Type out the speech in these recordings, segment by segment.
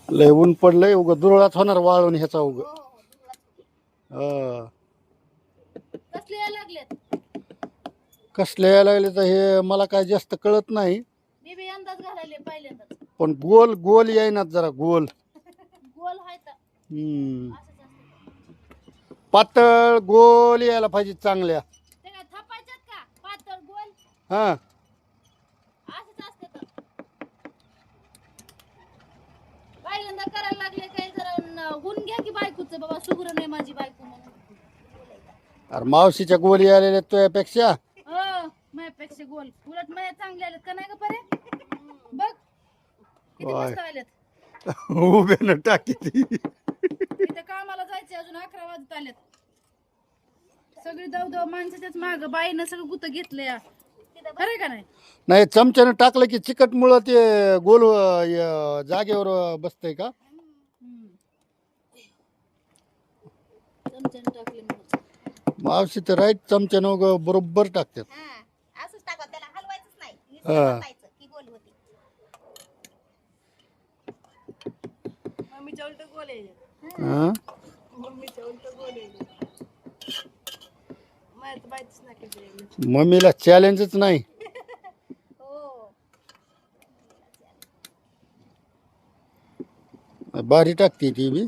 लय ऊन पडलंय उग दुरळात होणार वाळून ह्याचा उग कसले यायला लागलेत कसले यायला लागले तर हे मला काय जास्त कळत नाही मी बी अंदाज घालायले पहिल्यांदाच पण गोल गोल येईनात जरा गोल गोल हाय तर हम्म असंच असतं पातळ गोल यायला पाहिजे चांगल्या ते काय थापायच्यात का पातळ गोल हा असंच असते तर पहिल्यांदा करायला लागले काही जरा हुन घ्या की बायकोचं बाबा सुगरण नाही माझी बायको म्हणून अरे मावशीच्या गोल यायला तुझ्यापेक्षा माझ्यापेक्षा गोल उलट माझ्या चांगले आलेत का नाही ग परे बघ किती होय. मस्त आलेत उभ्यानं टाकी ती इथं कामाला जायचे अजून 11 वाजत आलेत सगळी दवदव माणसाच्याच माग बाईनं सगळं गुत घेतलंय खरं का नाही नाही चमच्यानं टाकलं की चिकट मुळे ते गोल जागेवर बसतंय का चमच्याने टाकले म्हणून मावशी तर राईट चमच्यानं उगा बरोबर टाकतात असंच टाकावं त्याला हलवायचंच नाही नुसतं हा. बसायचं की गोल होती मम्मीच्या उलट गोल आहे हा? मम्मीच्या उलट गोल आहे माझ्या बाईच नाही मम्मीला चॅलेंजच नाही हो भारी टाकते ती बी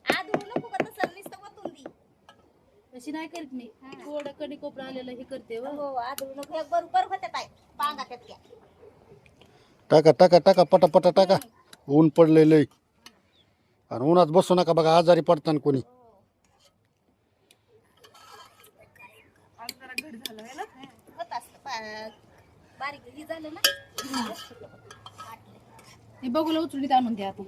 आदळू नको का तसं नुसतं वतून दी तशी नाही करीत मी थोडं कडी कोपरा आलेलं हे करते व हो आदळू नको हे बरोबर होते ताई पांगा त्यातल्या टाका टाका टाका पटापटा टाका ऊन पडलंय लय आणि उन्हात बसू नका बघा आजारी पडताना कोणी आज जरा घट झालं आहे ना होत असतं बारीक ही झालं ना हे बघूला उचलून आणून द्या आता